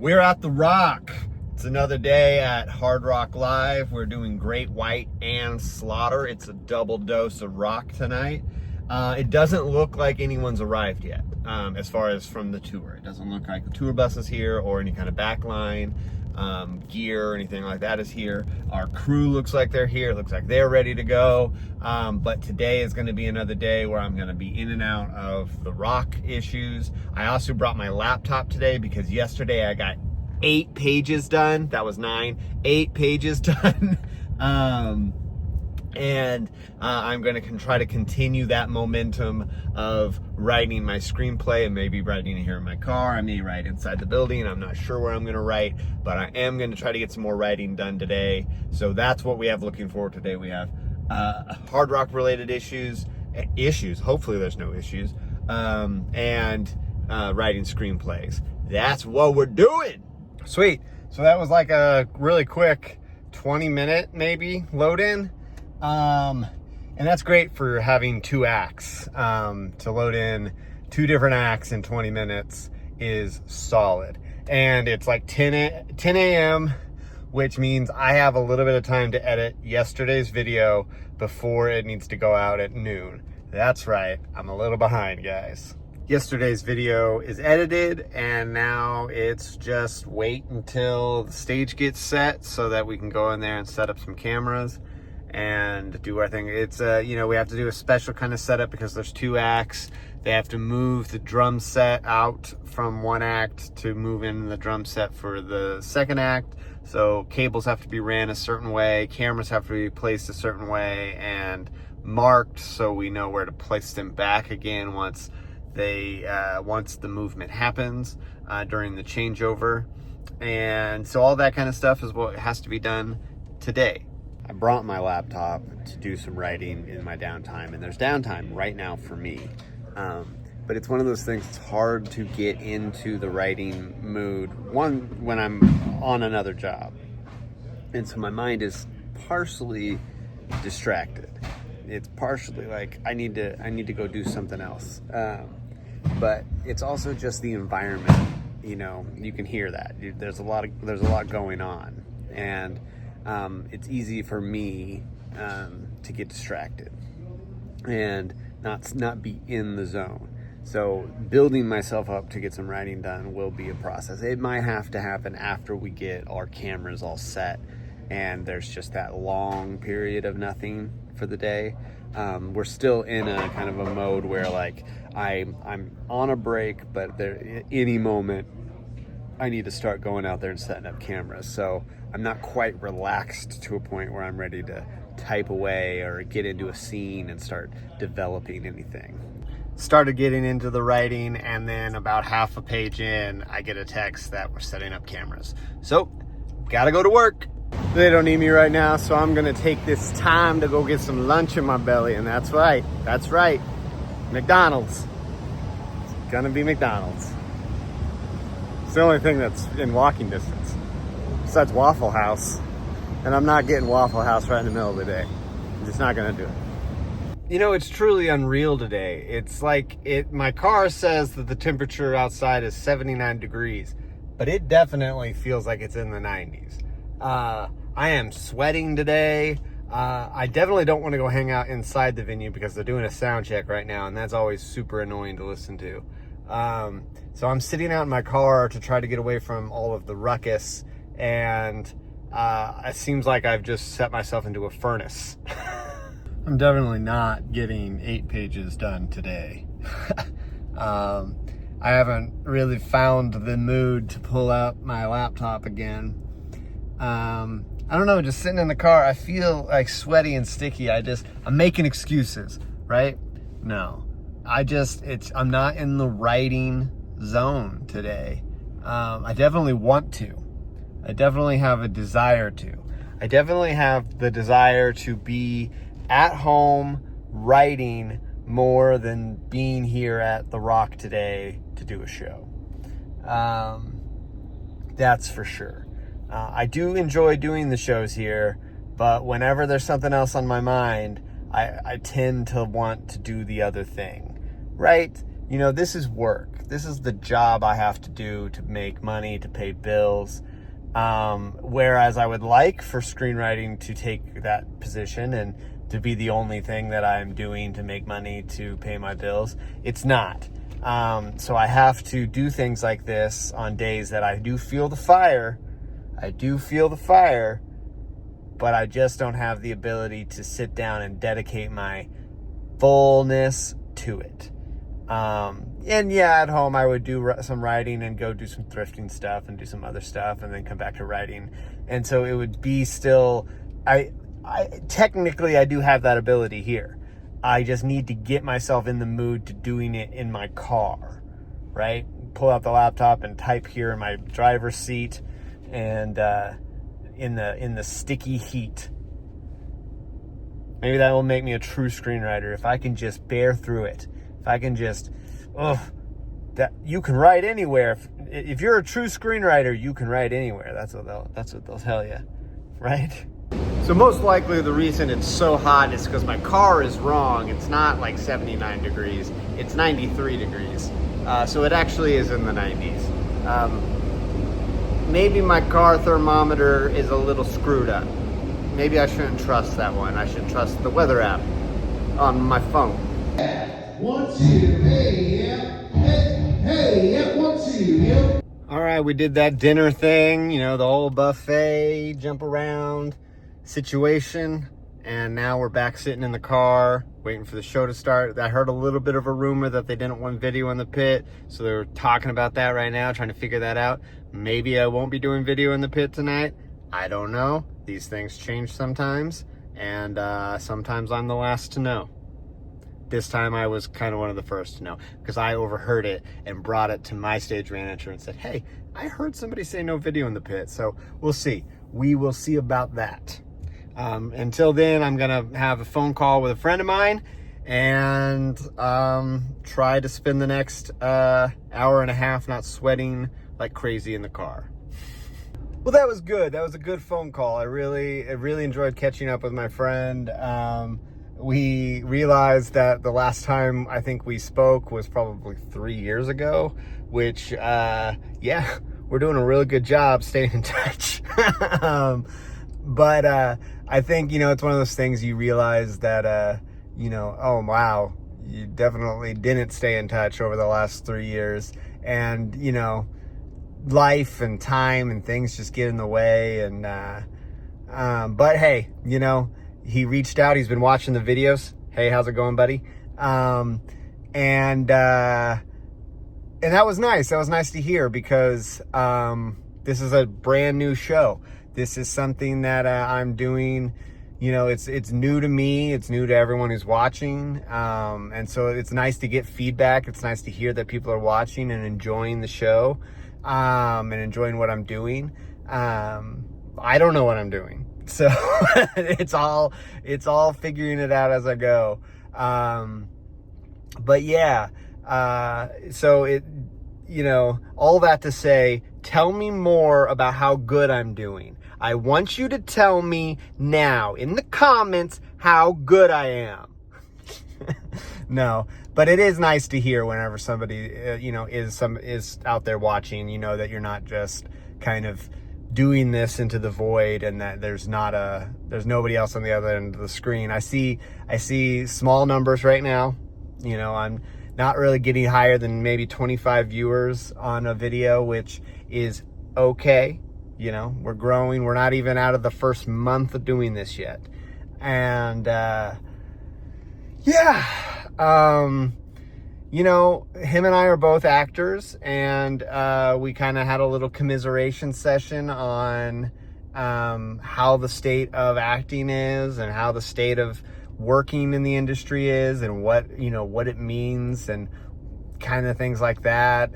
We're at the Rock. It's another day at Hard Rock Live. We're doing Great White and Slaughter. It's a double dose of rock tonight. It doesn't look like anyone's arrived yet, as far as from the tour. It doesn't look like the tour bus is here or any kind of backline gear or anything like that is here. Our crew looks like they're here. It looks like they're ready to go. But today is going to be another day where I'm going to be in and out of the rock issues. I also brought my laptop today because yesterday I got 8 pages done. That was 9. 8 pages done. And I'm going to try to continue that momentum of writing my screenplay and maybe writing it here in my car. I may write inside the building. I'm not sure where I'm going to write, but I am going to try to get some more writing done today. So that's what we have looking forward to today. We have hard rock related issues. Hopefully there's no issues. And writing screenplays. That's what we're doing. Sweet. So that was like a really quick 20-minute maybe load in. And that's great for having 2 acts. To load in 2 different acts in 20 minutes is solid. And it's like 10 a.m., which means I have a little bit of time to edit yesterday's video before it needs to go out at noon. That's right, I'm a little behind, guys. Yesterday's video is edited, and now it's just wait until the stage gets set so that we can go in there and set up some cameras and do our thing. It's we have to do a special kind of setup because there's 2 acts. They have to move the drum set out from one act to move in the drum set for the second act. So cables have to be ran a certain way, cameras have to be placed a certain way and marked so we know where to place them back again once the movement happens during the changeover. And so all that kind of stuff is what has to be done today. I brought my laptop to do some writing in my downtime, and there's downtime right now for me. But it's one of those things, it's hard to get into the writing mood, when I'm on another job. And so my mind is partially distracted. It's partially like I need to go do something else. But it's also just the environment. You can hear that. There's a lot going on. And it's easy for me to get distracted and not be in the zone. So building myself up to get some writing done will be a process. It might have to happen after we get our cameras all set and there's just that long period of nothing for the day. We're still in a kind of a mode where like I'm on a break, but any moment I need to start going out there and setting up cameras. So I'm not quite relaxed to a point where I'm ready to type away or get into a scene and start developing anything. Started getting into the writing, and then about half a page in, I get a text that we're setting up cameras. So, gotta go to work. They don't need me right now, so I'm gonna take this time to go get some lunch in my belly, and that's right, McDonald's. It's gonna be McDonald's. It's the only thing that's in walking distance, besides Waffle House. And I'm not getting Waffle House right in the middle of the day. I'm just not gonna do it. It's truly unreal today. It's like my car says that the temperature outside is 79 degrees, but it definitely feels like it's in the 90s. I am sweating today. I definitely don't want to go hang out inside the venue because they're doing a sound check right now, and that's always super annoying to listen to. So I'm sitting out in my car to try to get away from all of the ruckus, and it seems like I've just set myself into a furnace. I'm definitely not getting 8 pages done today. I haven't really found the mood to pull out my laptop again. I don't know, just sitting in the car, I feel like sweaty and sticky. I'm making excuses, right? No, I'm not in the writing zone today. I definitely want to. I definitely have a desire to. I definitely have the desire to be at home writing more than being here at the Rock today to do a show. That's for sure. I do enjoy doing the shows here, but whenever there's something else on my mind, I tend to want to do the other thing, right? you know, this is work. This is the job I have to do to make money, to pay bills. Whereas I would like for screenwriting to take that position and to be the only thing that I'm doing to make money to pay my bills. It's not. So I have to do things like this on days that I do feel the fire. But I just don't have the ability to sit down and dedicate my fullness to it. And yeah, at home I would do some writing and go do some thrifting stuff and do some other stuff and then come back to writing. And so it would be still, I technically I do have that ability here. I just need to get myself in the mood to doing it in my car, right? Pull out the laptop and type here in my driver's seat and in the sticky heat. Maybe that will make me a true screenwriter if I can just bear through it. If I can just, that you can write anywhere. If you're a true screenwriter, you can write anywhere. That's what they'll tell you, right? So most likely the reason it's so hot is because my car is wrong. It's not like 79 degrees. It's 93 degrees. So it actually is in the 90s. Maybe my car thermometer is a little screwed up. Maybe I shouldn't trust that one. I should trust the weather app on my phone. 1, 2, hey, yeah, hey, yeah, 1, 2, yeah. All right, we did that dinner thing, you know, the old buffet, jump around situation. And now we're back sitting in the car, waiting for the show to start. I heard a little bit of a rumor that they didn't want video in the pit. So they're talking about that right now, trying to figure that out. Maybe I won't be doing video in the pit tonight. I don't know. These things change sometimes. And sometimes I'm the last to know. This time I was kind of one of the first to know because I overheard it and brought it to my stage manager and said, hey, I heard somebody say no video in the pit. So we'll see. We will see about that. Until then, I'm going to have a phone call with a friend of mine and try to spend the next hour and a half not sweating like crazy in the car. Well, that was good. That was a good phone call. I really enjoyed catching up with my friend. We realized that the last time I think we spoke was probably 3 years ago, which, yeah, we're doing a really good job staying in touch. But I think, you know, it's one of those things you realize that, you know, oh, wow, you definitely didn't stay in touch over the last 3 years. And, you know, life and time and things just get in the way. And, but hey, you know, he reached out. He's been watching the videos. Hey, how's it going, buddy? And that was nice. That was nice to hear because this is a brand new show. This is something that I'm doing. You know, it's new to me. It's new to everyone who's watching. And so it's nice to get feedback. It's nice to hear that people are watching and enjoying the show and enjoying what I'm doing. I don't know what I'm doing. So it's all figuring it out as I go. But yeah, so it, you know, all that to say, tell me more about how good I'm doing. I want you to tell me now in the comments how good I am. No, but it is nice to hear whenever somebody, you know, is out there watching, you know, that you're not just kind of doing this into the void and that there's nobody else on the other end of the screen. I see small numbers right now. You know, I'm not really getting higher than maybe 25 viewers on a video, which is okay. You know, we're growing. We're not even out of the first month of doing this yet. And, yeah, you know, him and I are both actors, and we kind of had a little commiseration session on how the state of acting is and how the state of working in the industry is and what, you know, what it means and kind of things like that.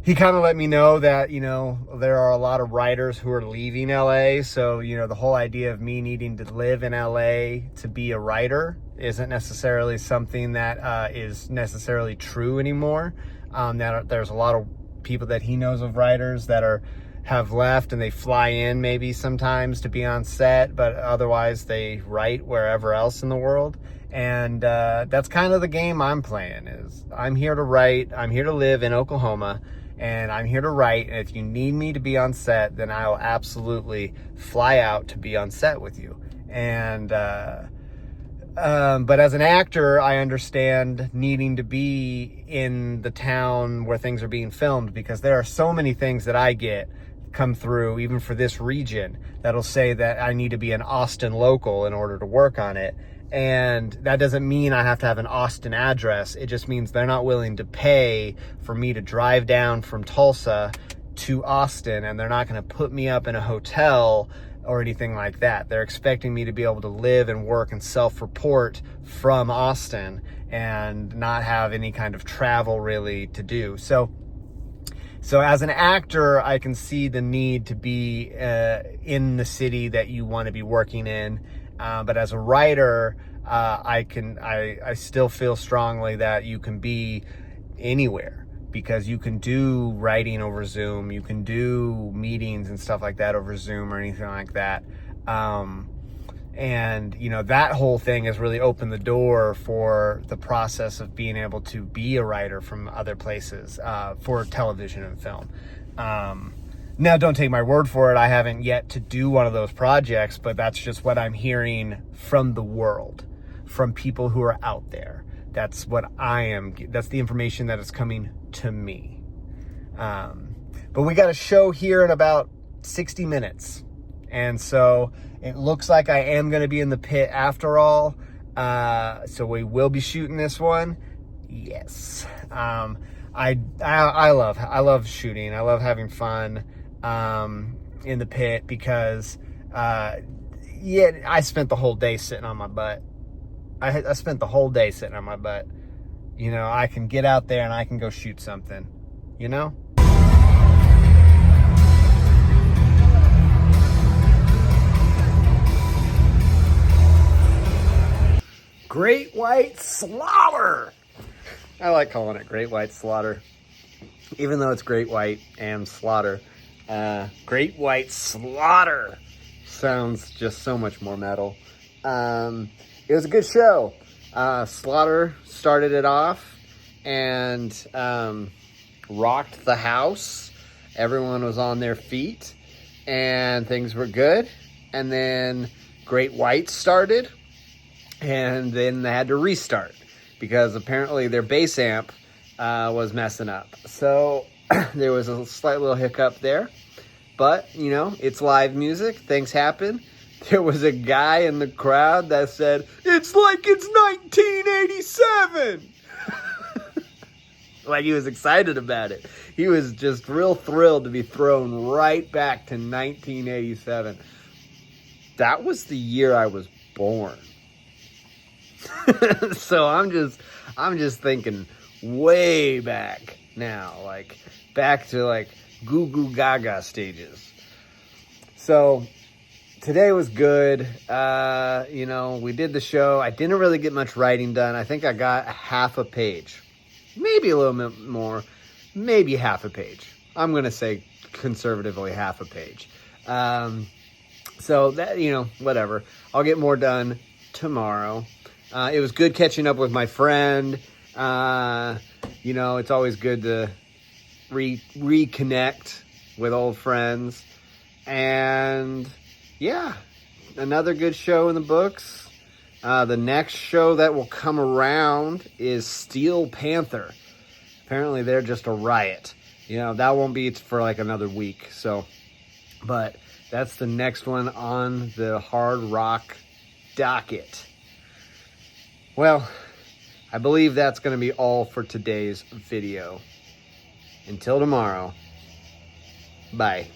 He kind of let me know that, you know, there are a lot of writers who are leaving LA. So, you know, the whole idea of me needing to live in LA to be a writer isn't necessarily something that is necessarily true anymore. That there's a lot of people that he knows of writers that are have left and they fly in maybe sometimes to be on set, but otherwise they write wherever else in the world. And that's kind of the game I'm playing. Is I'm here to write, I'm here to live in Oklahoma, and I'm here to write. And if you need me to be on set, then I will absolutely fly out to be on set with you. And but as an actor, I understand needing to be in the town where things are being filmed, because there are so many things that I get come through, even for this region, that'll say that I need to be an Austin local in order to work on it. And that doesn't mean I have to have an Austin address. It just means they're not willing to pay for me to drive down from Tulsa to Austin, and they're not going to put me up in a hotel or anything like that. They're expecting me to be able to live and work and self-report from Austin and not have any kind of travel really to do. So as an actor, I can see the need to be in the city that you want to be working in. But as a writer, I still feel strongly that you can be anywhere, because you can do writing over Zoom, you can do meetings and stuff like that over Zoom or anything like that. And, you know, that whole thing has really opened the door for the process of being able to be a writer from other places for television and film. Now, don't take my word for it. I haven't yet to do one of those projects, but that's just what I'm hearing from the world, from people who are out there. That's what that's the information that is coming to me. But we got a show here in about 60 minutes. And so it looks like I am going to be in the pit after all. So we will be shooting this one. Yes. I love shooting. I love having fun in the pit, because I spent the whole day sitting on my butt. I spent the whole day sitting on my butt. You know, I can get out there and I can go shoot something, you know? Great White Slaughter. I like calling it Great White Slaughter, even though it's Great White and Slaughter. Great White Slaughter sounds just so much more metal. It was a good show. Slaughter started it off and rocked the house. Everyone was on their feet and things were good. And then Great White started, and then they had to restart because apparently their bass amp was messing up. So there was a slight little hiccup there, but you know, it's live music, things happen. There was a guy in the crowd that said, "It's like it's 1987." Like he was excited about it. He was just real thrilled to be thrown right back to 1987. That was the year I was born. So I'm just thinking way back now, like back to like Goo Goo Gaga stages. So today was good. You know, we did the show. I didn't really get much writing done. I think I got half a page, maybe a little bit more, maybe half a page. I'm going to say conservatively half a page. So that, you know, whatever. I'll get more done tomorrow. It was good catching up with my friend. You know, it's always good to reconnect with old friends. And yeah, another good show in the books. The next show that will come around is Steel Panther. Apparently they're just a riot. You know, that won't be for like another week. So, but that's the next one on the Hard Rock docket. Well, I believe that's going to be all for today's video. Until tomorrow, bye.